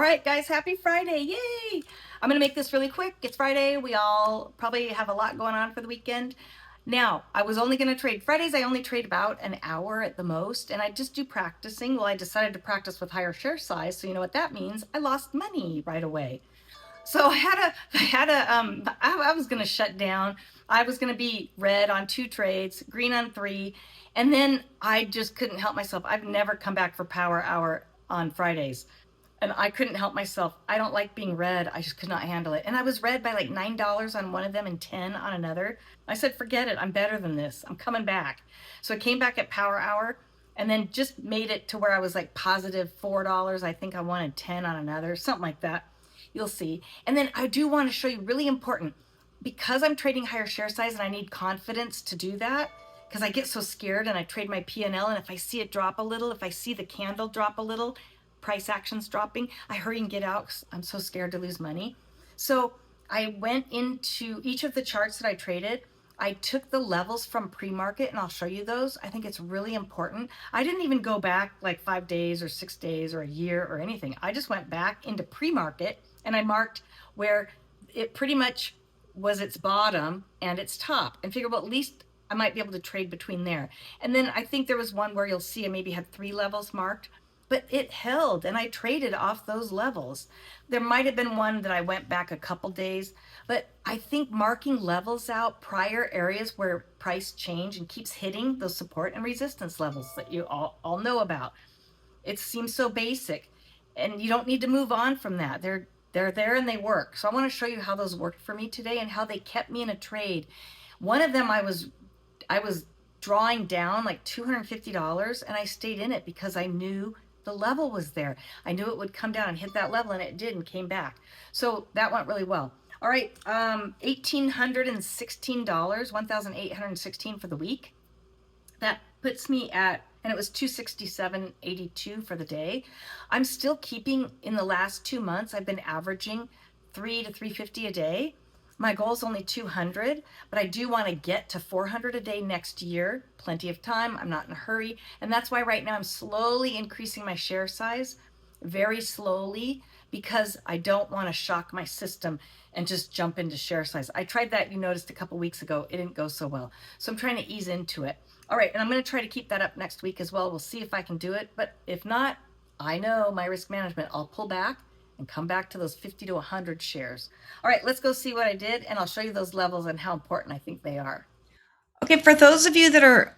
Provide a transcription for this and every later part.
right, guys, happy Friday. Yay! I'm going to make this really quick. It's Friday. We all probably have a lot going on for the weekend. Now, I was only going to trade Fridays. I only trade about an hour at the most, and I just do practicing. Well, I decided to practice with higher share size, so you know what that means. I lost money right away. So I was going to shut down. I was going to be red on 2 trades, green on 3, and then I just couldn't help myself. I've never come back for power hour on Fridays. And I couldn't help myself. I don't like being red. I just could not handle it. And I was red by like $9 on one of them and 10 on another. I said, forget it. I'm better than this. I'm coming back. So I came back at power hour and then just made it to where I was like positive $4. I think I wanted 10 on another, something like that. You'll see. And then I do want to show you, really important, because I'm trading higher share size and I need confidence to do that, because I get so scared and I trade my P&L, and if I see it drop a little, if I see the candle drop a little, price actions dropping, I hurry and get out because I'm so scared to lose money. So I went into each of the charts that I traded. I took the levels from pre-market, and I'll show you those. I think it's really important. I didn't even go back like 5 days or 6 days or a year or anything. I just went back into pre-market and I marked where it pretty much was its bottom and its top, and figure, well, at least I might be able to trade between there. And then I think there was one where you'll see I maybe had 3 levels marked, but it held and I traded off those levels. There might have been one that I went back a couple days, but I think marking levels out, prior areas where price change and keeps hitting those support and resistance levels that you all know about. It seems so basic, and you don't need to move on from that. They're there and they work. So I want to show you how those worked for me today and how they kept me in a trade. One of them I was drawing down like $250, and I stayed in it because I knew the level was there. I knew it would come down and hit that level, and it did and came back. So that went really well. All right, $1,816, 1,816 for the week. That puts me at, and it was 267.82 for the day. I'm still keeping, in the last 2 months, I've been averaging 3 to 350 a day. My goal is only 200, but I do want to get to 400 a day next year. Plenty of time. I'm not in a hurry. And that's why right now I'm slowly increasing my share size, very slowly, because I don't want to shock my system and just jump into share size. I tried that, you noticed, a couple weeks ago. It didn't go so well. So I'm trying to ease into it. All right, and I'm going to try to keep that up next week as well. We'll see if I can do it. But if not, I know my risk management. I'll pull back and come back to those 50 to 100 shares. All right, let's go see what I did, and I'll show you those levels and how important I think they are. Okay, for those of you that are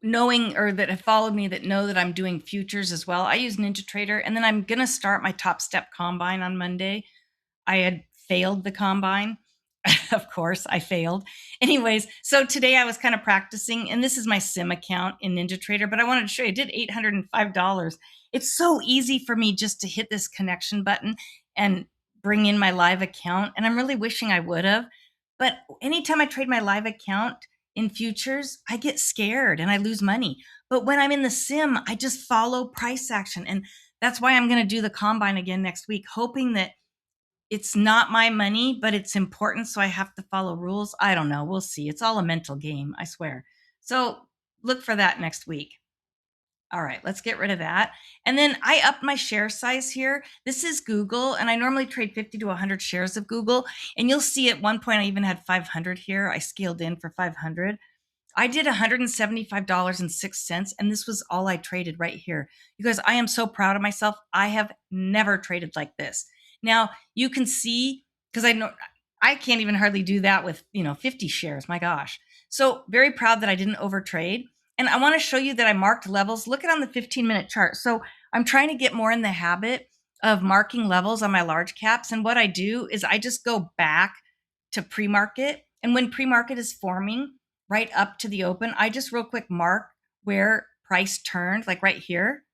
knowing, or that have followed me, that know that I'm doing futures as well, I use NinjaTrader, and then I'm going to start my Top Step Combine on Monday. I had failed the Combine. Of course, I failed. Anyways, so today I was kind of practicing, and this is my sim account in NinjaTrader, but I wanted to show you, I did $805. It's so easy for me just to hit this connection button and bring in my live account, and I'm really wishing I would have. But anytime I trade my live account in futures, I get scared and I lose money. But when I'm in the sim, I just follow price action, and that's why I'm going to do the Combine again next week, hoping that it's not my money, but it's important, so I have to follow rules. I don't know. We'll see. It's all a mental game, I swear. So look for that next week. All right, let's get rid of that. And then I upped my share size here. This is Google, and I normally trade 50 to 100 shares of Google. And you'll see at one point I even had 500 here. I scaled in for 500. I did $175.06, and this was all I traded right here. You guys, I am so proud of myself. I have never traded like this. Now, you can see, because I know I can't even hardly do that with, 50 shares. My gosh. So very proud that I didn't overtrade. And I want to show you that I marked levels. Look at on the 15-minute chart. So I'm trying to get more in the habit of marking levels on my large caps. And what I do is I just go back to pre-market. And when pre-market is forming right up to the open, I just real quick mark where price turned, like right here.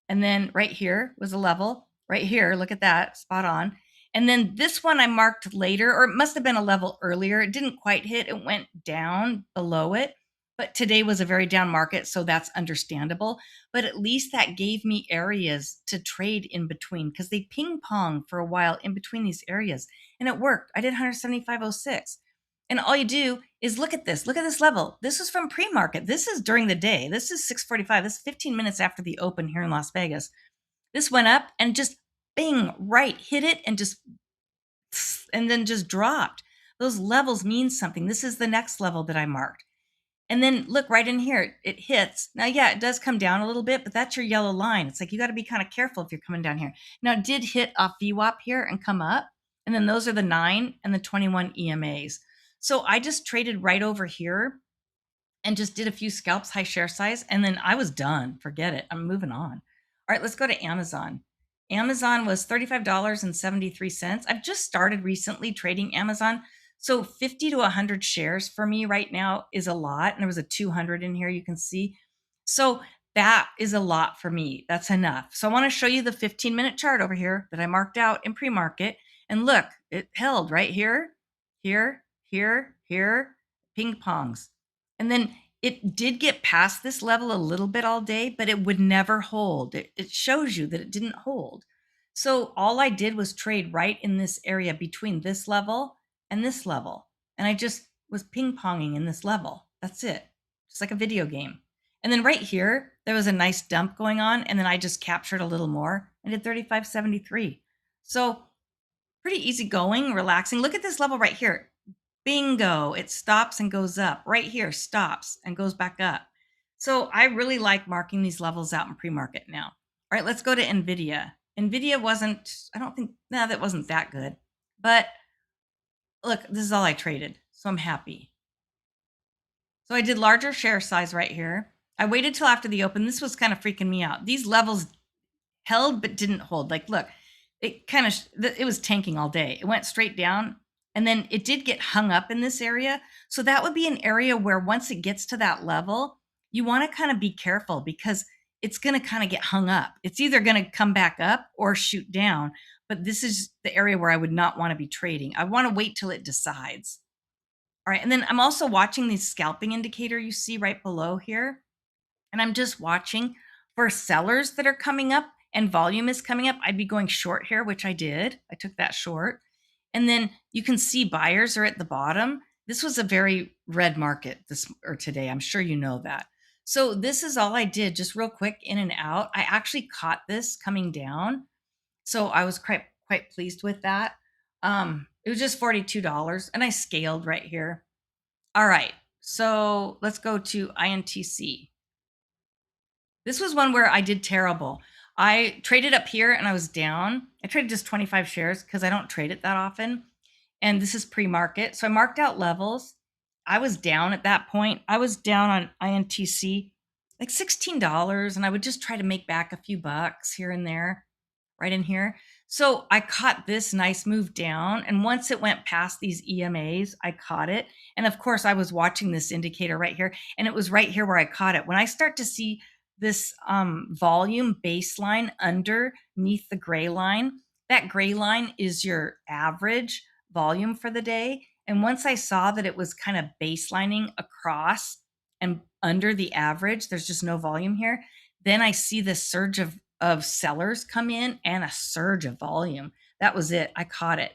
And then right here was a level. Right here, look at that, spot on. And then this one I marked later, or it must have been a level earlier. It didn't quite hit. It went down below it. But today was a very down market, so that's understandable. But at least that gave me areas to trade in between, because they ping pong for a while in between these areas. And it worked. I did 175.06. And all you do is look at this. Look at this level. This is from pre-market. This is during the day. This is 6:45. This is 15 minutes after the open here in Las Vegas. This went up and just bing, right, hit it and then just dropped. Those levels mean something. This is the next level that I marked. And then look right in here, it hits. Now, yeah, it does come down a little bit, but that's your yellow line. It's like you got to be kind of careful if you're coming down here. Now, it did hit off VWAP here and come up. And then those are the 9 and the 21 EMAs. So I just traded right over here and just did a few scalps, high share size, and then I was done. Forget it. I'm moving on. All right, let's go to Amazon. Amazon was $35.73. I've just started recently trading Amazon. So 50 to 100 shares for me right now is a lot. And there was a 200 in here, you can see. So that is a lot for me. That's enough. So I want to show you the 15-minute chart over here that I marked out in pre-market. And look, it held right here, here, here, here, ping pongs. And then it did get past this level a little bit all day, but it would never hold. It shows you that it didn't hold. So all I did was trade right in this area between this level and this level. And I just was ping-ponging in this level. That's it. Just like a video game. And then right here, there was a nice dump going on. And then I just captured a little more and did 35.73. So pretty easy going, relaxing. Look at this level right here. Bingo, it stops and goes up. Right here, stops and goes back up. So I really like marking these levels out in pre-market now. All right, let's go to NVIDIA. NVIDIA wasn't, I don't think, no, that wasn't that good. But look, this is all I traded, so I'm happy. So I did larger share size right here. I waited till after the open. This was kind of freaking me out. These levels held but didn't hold. Like, look, it was tanking all day. It went straight down. And then it did get hung up in this area. So that would be an area where once it gets to that level, you want to kind of be careful because it's going to kind of get hung up. It's either going to come back up or shoot down. But this is the area where I would not want to be trading. I want to wait till it decides. All right. And then I'm also watching the scalping indicator you see right below here. And I'm just watching for sellers that are coming up and volume is coming up. I'd be going short here, which I did. I took that short. And then you can see buyers are at the bottom. This was a very red market today. I'm sure you know that. So this is all I did, just real quick, in and out. I actually caught this coming down. So I was quite pleased with that. It was just $42 and I scaled right here. All right. So let's go to INTC. This was one where I did terrible. I traded up here and I was down. I traded just 25 shares because I don't trade it that often. And this is pre-market. So I marked out levels. I was down at that point. I was down on INTC like $16, and I would just try to make back a few bucks here and there, right in here. So I caught this nice move down. And once it went past these EMAs, I caught it. And of course, I was watching this indicator right here. And it was right here where I caught it. When I start to see this volume baseline underneath the gray line, that gray line is your average volume for the day. And once I saw that it was kind of baselining across and under the average, there's just no volume here, then I see this surge of sellers come in and a surge of volume. That was it. I caught it.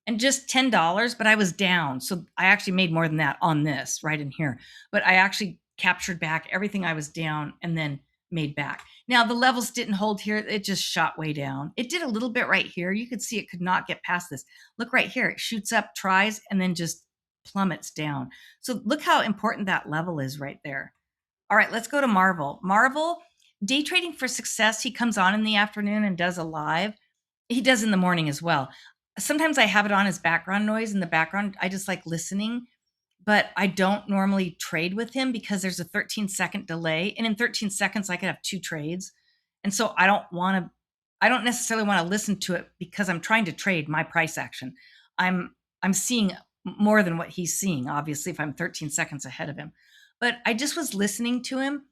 And just $10, but I was down. So I actually made more than that on this right in here. But I actually captured back everything I was down and then made back. Now the levels didn't hold here. It just shot way down. It did a little bit right here. You could see it could not get past this. Look right here. It shoots up, tries, and then just plummets down. So look how important that level is right there. All right, let's go to Marvel. Marvel, day trading for success. He comes on in the afternoon and does a live. He does in the morning as well. Sometimes I have it on as background noise in the background. I just like listening. But I don't normally trade with him because there's a 13-second delay. And in 13 seconds, I could have 2 trades. And so I don't necessarily want to listen to it because I'm trying to trade my price action. I'm seeing more than what he's seeing, obviously, if I'm 13 seconds ahead of him. But I just was listening to him.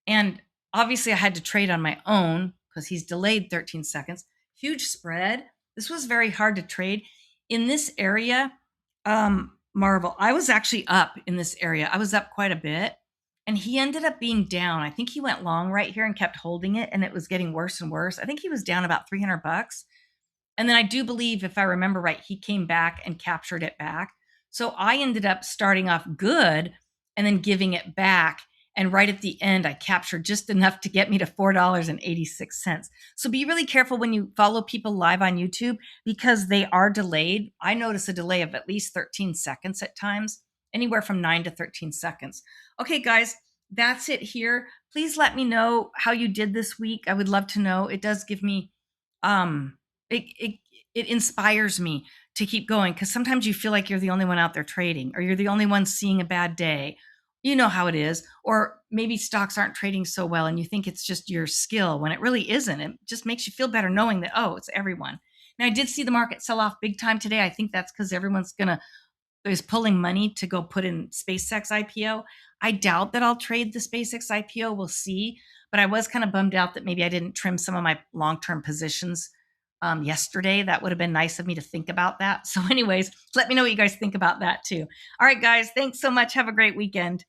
And obviously I had to trade on my own because he's delayed 13 seconds. Huge spread. This was very hard to trade. In this area, Marvel, I was actually up in this area. I was up quite a bit and he ended up being down. I think he went long right here and kept holding it and it was getting worse and worse. I think he was down about 300 bucks. And then I do believe, if I remember right, he came back and captured it back. So I ended up starting off good and then giving it back. And right at the end, I captured just enough to get me to $4.86. So be really careful when you follow people live on YouTube because they are delayed. I notice a delay of at least 13 seconds at times, anywhere from 9 to 13 seconds. Okay, guys, that's it here. Please let me know how you did this week. I would love to know. It does give me, um, it inspires me to keep going because sometimes you feel like you're the only one out there trading or you're the only one seeing a bad day. You know how it is. Or maybe stocks aren't trading so well and you think it's just your skill when it really isn't. It just makes you feel better knowing that, oh, it's everyone. Now, I did see the market sell off big time today. I think that's because everyone's is pulling money to go put in SpaceX IPO. I doubt that I'll trade the SpaceX IPO. We'll see. But I was kind of bummed out that maybe I didn't trim some of my long-term positions yesterday. That would have been nice of me to think about that. So anyways, let me know what you guys think about that too. All right, guys, thanks so much. Have a great weekend.